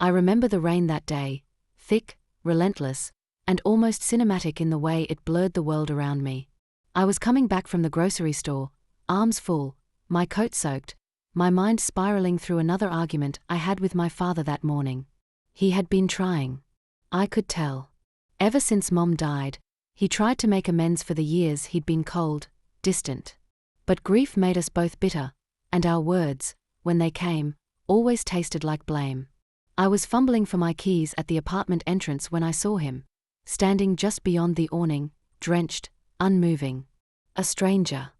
I remember the rain that day, thick, relentless, and almost cinematic in the way it blurred the world around me. I was coming back from the grocery store, arms full, my coat soaked, my mind spiraling through another argument I had with my father that morning. He had been trying. I could tell. Ever since Mom died, he tried to make amends for the years he'd been cold, distant. But grief made us both bitter, and our words, when they came, always tasted like blame. I was fumbling for my keys at the apartment entrance when I saw him, standing just beyond the awning, drenched, unmoving. A stranger.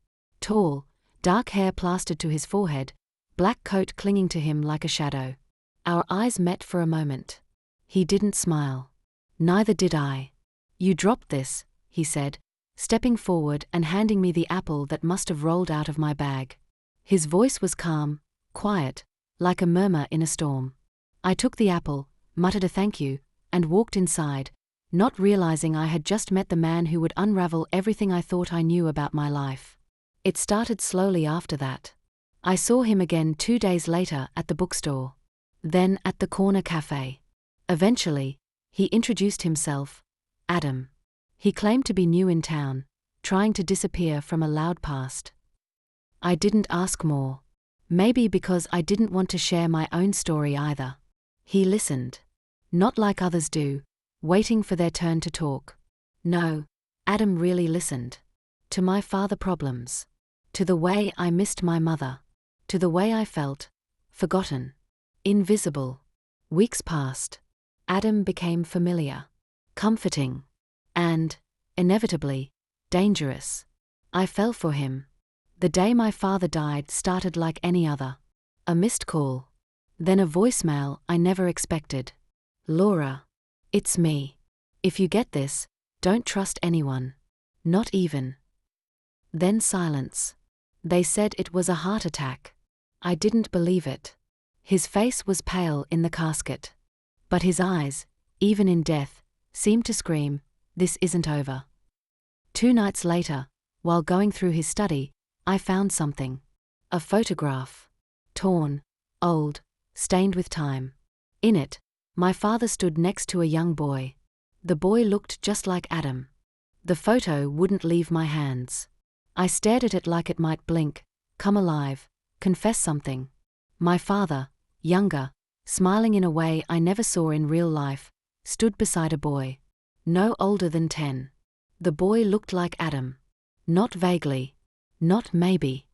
Tall, dark hair plastered to his forehead, black coat clinging to him like a shadow. Our eyes met for a moment. He didn't smile. Neither did I. "You dropped this," he said, stepping forward and handing me the apple that must have rolled out of my bag. His voice was calm, quiet, like a murmur in a storm. I took the apple, muttered a thank you, and walked inside, not realizing I had just met the man who would unravel everything I thought I knew about my life. It started slowly after that. I saw him again 2 days later at the bookstore. Then at the corner cafe. Eventually, he introduced himself, Adam. He claimed to be new in town, trying to disappear from a loud past. I didn't ask more. Maybe because I didn't want to share my own story either. He listened. Not like others do, waiting for their turn to talk. No, Adam really listened. To my father problems. To the way I missed my mother. To the way I felt, forgotten. Invisible. Weeks passed. Adam became familiar. Comforting. And, inevitably, dangerous. I fell for him. The day my father died started like any other. A missed call. Then a voicemail I never expected. "Laura. It's me. If you get this, don't trust anyone. Not even." Then silence. They said it was a heart attack. I didn't believe it. His face was pale in the casket. But his eyes, even in death, seemed to scream, "This isn't over." 2 nights later, while going through his study, I found something. A photograph. Torn, old, stained with time. In it, my father stood next to a young boy. The boy looked just like Adam. The photo wouldn't leave my hands. I stared at it like it might blink, come alive, confess something. My father, younger, smiling in a way I never saw in real life, stood beside a boy. No older than 10. The boy looked like Adam. Not vaguely. Not maybe.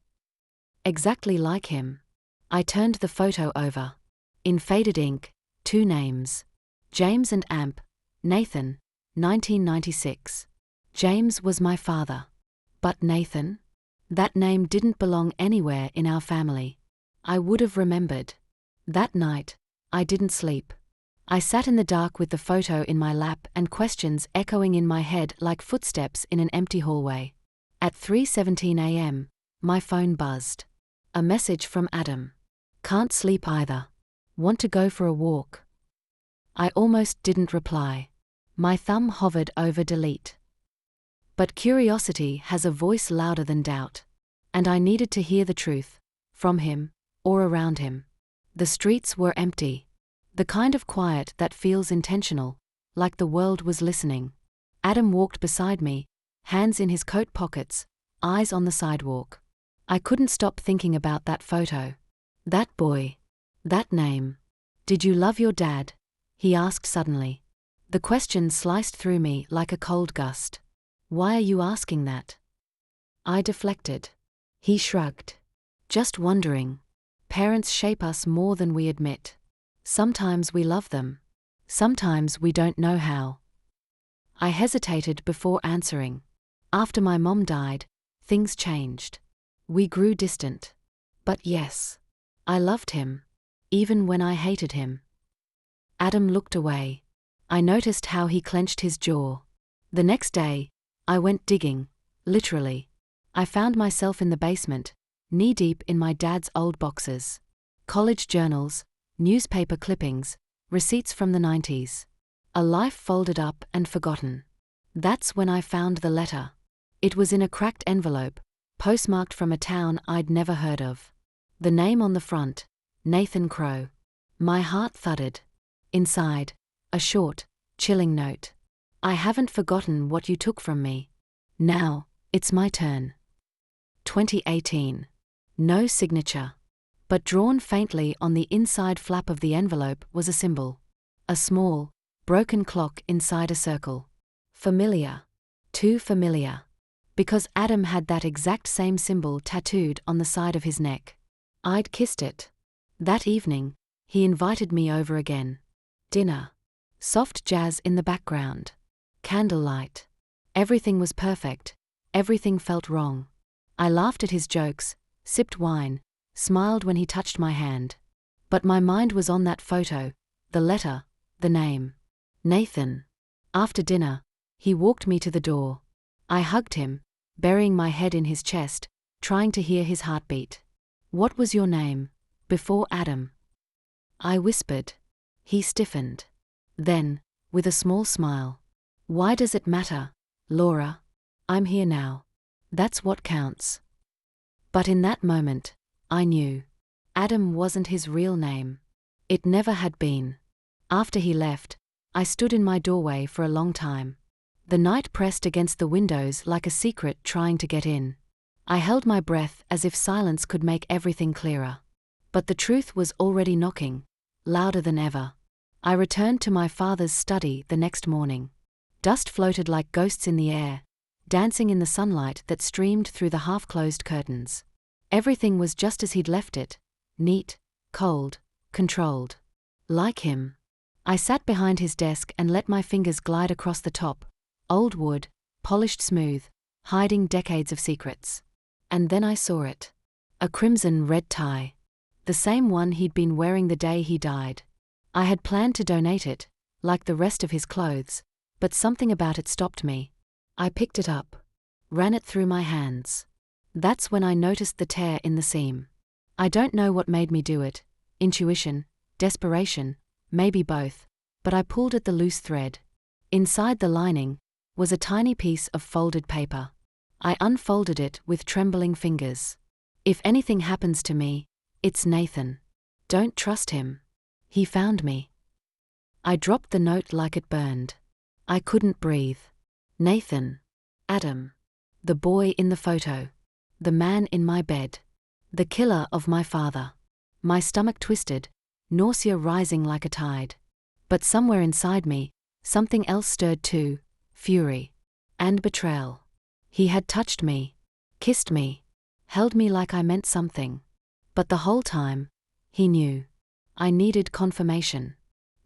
Exactly like him. I turned the photo over. In faded ink, 2 names. James and Amp, Nathan, 1996. James was my father. But Nathan? That name didn't belong anywhere in our family. I would have remembered. That night, I didn't sleep. I sat in the dark with the photo in my lap and questions echoing in my head like footsteps in an empty hallway. At 3:17 a.m., my phone buzzed. A message from Adam. "Can't sleep either. Want to go for a walk?" I almost didn't reply. My thumb hovered over delete. But curiosity has a voice louder than doubt. And I needed to hear the truth, from him, or around him. The streets were empty. The kind of quiet that feels intentional, like the world was listening. Adam walked beside me, hands in his coat pockets, eyes on the sidewalk. I couldn't stop thinking about that photo. That boy. That name. "Did you love your dad?" he asked suddenly. The question sliced through me like a cold gust. "Why are you asking that?" I deflected. He shrugged. "Just wondering. Parents shape us more than we admit. Sometimes we love them. Sometimes we don't know how." I hesitated before answering. After my mom died, things changed. We grew distant. But yes, I loved him, even when I hated him. Adam looked away. I noticed how he clenched his jaw. The next day, I went digging, literally. I found myself in the basement, knee-deep in my dad's old boxes. College journals, newspaper clippings, receipts from the 90s. A life folded up and forgotten. That's when I found the letter. It was in a cracked envelope, postmarked from a town I'd never heard of. The name on the front, Nathan Crow. My heart thudded. Inside, a short, chilling note. I haven't forgotten what you took from me. Now, it's my turn. 2018. No signature. But drawn faintly on the inside flap of the envelope was a symbol. A small, broken clock inside a circle. Familiar. Too familiar. Because Adam had that exact same symbol tattooed on the side of his neck. I'd kissed it. That evening, he invited me over again. Dinner. Soft jazz in the background. Candlelight. Everything was perfect. Everything felt wrong. I laughed at his jokes, sipped wine, smiled when he touched my hand. But my mind was on that photo, the letter, the name. Nathan. After dinner, he walked me to the door. I hugged him, burying my head in his chest, trying to hear his heartbeat. What was your name, before Adam? I whispered. He stiffened. Then, with a small smile. Why does it matter, Laura? I'm here now. That's what counts. But in that moment, I knew. Adam wasn't his real name. It never had been. After he left, I stood in my doorway for a long time. The night pressed against the windows like a secret trying to get in. I held my breath as if silence could make everything clearer. But the truth was already knocking, louder than ever. I returned to my father's study the next morning. Dust floated like ghosts in the air, dancing in the sunlight that streamed through the half-closed curtains. Everything was just as he'd left it, neat, cold, controlled. Like him. I sat behind his desk and let my fingers glide across the top, old wood, polished smooth, hiding decades of secrets. And then I saw it. A crimson red tie. The same one he'd been wearing the day he died. I had planned to donate it, like the rest of his clothes, but something about it stopped me. I picked it up. Ran it through my hands. That's when I noticed the tear in the seam. I don't know what made me do it. Intuition, desperation, maybe both, but I pulled at the loose thread. Inside the lining was a tiny piece of folded paper. I unfolded it with trembling fingers. If anything happens to me, it's Nathan. Don't trust him. He found me. I dropped the note like it burned. I couldn't breathe. Nathan. Adam. The boy in the photo. The man in my bed. The killer of my father. My stomach twisted, nausea rising like a tide. But somewhere inside me, something else stirred too, fury. And betrayal. He had touched me, kissed me, held me like I meant something. But the whole time, he knew. I needed confirmation.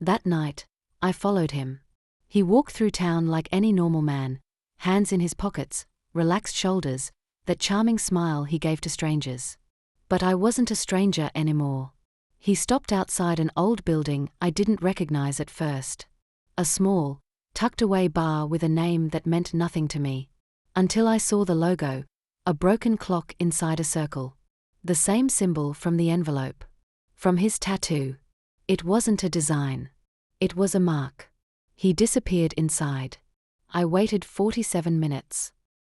That night, I followed him. He walked through town like any normal man, hands in his pockets, relaxed shoulders, that charming smile he gave to strangers. But I wasn't a stranger anymore. He stopped outside an old building I didn't recognize at first. A small, tucked-away bar with a name that meant nothing to me. Until I saw the logo, a broken clock inside a circle. The same symbol from the envelope. From his tattoo. It wasn't a design. It was a mark. He disappeared inside. I waited 47 minutes.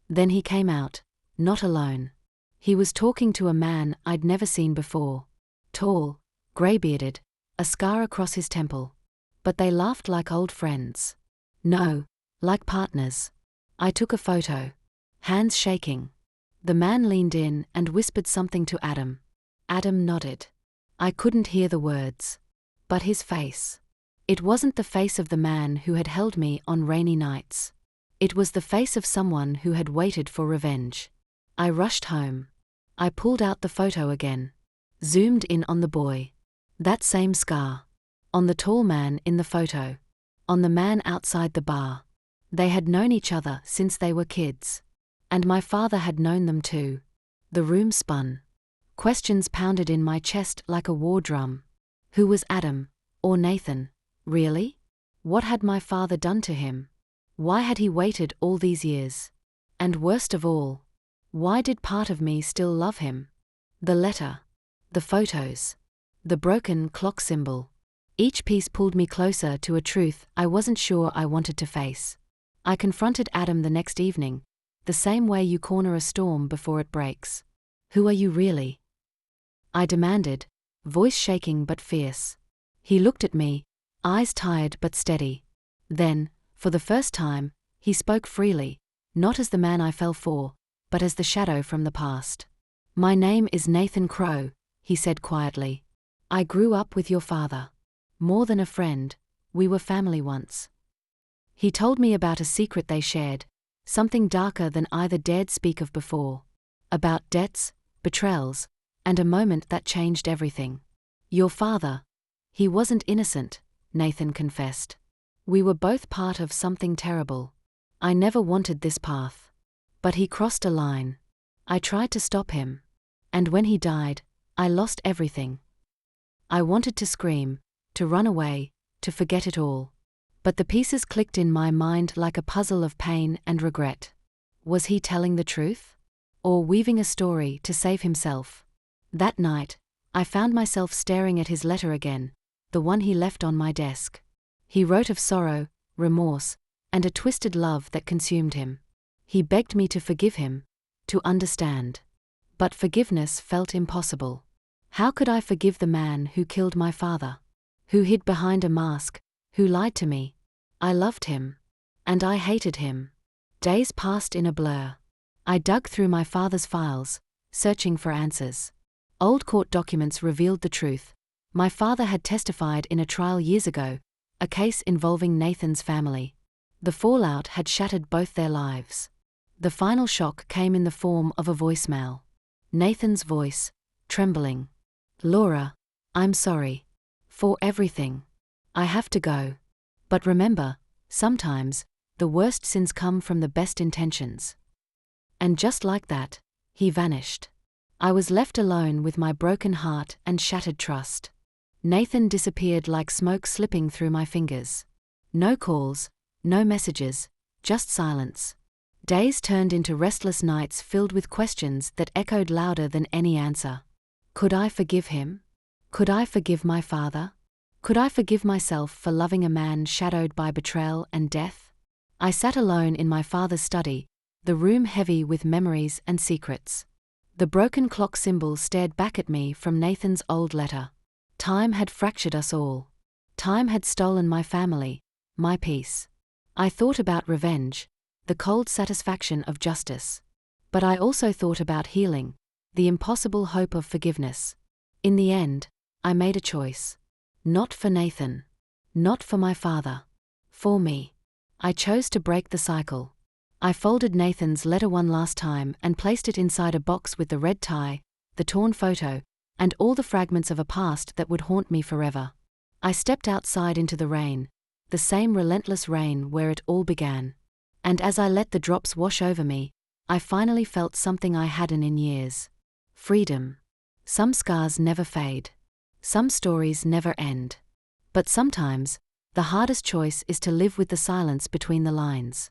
Then he came out, not alone. He was talking to a man I'd never seen before. Tall, grey-bearded, a scar across his temple. But they laughed like old friends. No, like partners. I took a photo. Hands shaking. The man leaned in and whispered something to Adam. Adam nodded. I couldn't hear the words. But his face. It wasn't the face of the man who had held me on rainy nights. It was the face of someone who had waited for revenge. I rushed home. I pulled out the photo again. Zoomed in on the boy. That same scar. On the tall man in the photo. On the man outside the bar. They had known each other since they were kids. And my father had known them too. The room spun. Questions pounded in my chest like a war drum. Who was Adam? Or Nathan? Really? What had my father done to him? Why had he waited all these years? And worst of all, why did part of me still love him? The letter. The photos. The broken clock symbol. Each piece pulled me closer to a truth I wasn't sure I wanted to face. I confronted Adam the next evening, the same way you corner a storm before it breaks. Who are you really? I demanded, voice shaking but fierce. He looked at me, eyes tired but steady. Then, for the first time, he spoke freely, not as the man I fell for, but as the shadow from the past. "My name is Nathan Crow," he said quietly. "I grew up with your father. More than a friend, we were family once." He told me about a secret they shared, something darker than either dared speak of before. About debts, betrayals, and a moment that changed everything. "Your father, he wasn't innocent," Nathan confessed. "We were both part of something terrible. I never wanted this path. But he crossed a line. I tried to stop him. And when he died, I lost everything. I wanted to scream, to run away, to forget it all. But the pieces clicked in my mind like a puzzle of pain and regret. Was he telling the truth? Or weaving a story to save himself? That night, I found myself staring at his letter again, the one he left on my desk. He wrote of sorrow, remorse, and a twisted love that consumed him. He begged me to forgive him, to understand. But forgiveness felt impossible. How could I forgive the man who killed my father? Who hid behind a mask, who lied to me? I loved him. And I hated him. Days passed in a blur. I dug through my father's files, searching for answers. Old court documents revealed the truth. My father had testified in a trial years ago, a case involving Nathan's family. The fallout had shattered both their lives. The final shock came in the form of a voicemail. Nathan's voice, trembling. "Laura, I'm sorry. For everything. I have to go. But remember, sometimes, the worst sins come from the best intentions." And just like that, he vanished. I was left alone with my broken heart and shattered trust. Nathan disappeared like smoke slipping through my fingers. No calls, no messages, just silence. Days turned into restless nights filled with questions that echoed louder than any answer. Could I forgive him? Could I forgive my father? Could I forgive myself for loving a man shadowed by betrayal and death? I sat alone in my father's study, the room heavy with memories and secrets. The broken clock symbol stared back at me from Nathan's old letter. Time had fractured us all. Time had stolen my family, my peace. I thought about revenge, the cold satisfaction of justice. But I also thought about healing, the impossible hope of forgiveness. In the end, I made a choice. Not for Nathan. Not for my father. For me. I chose to break the cycle. I folded Nathan's letter one last time and placed it inside a box with the red tie, the torn photo, and all the fragments of a past that would haunt me forever. I stepped outside into the rain, the same relentless rain where it all began. And as I let the drops wash over me, I finally felt something I hadn't in years. Freedom. Some scars never fade. Some stories never end. But sometimes, the hardest choice is to live with the silence between the lines.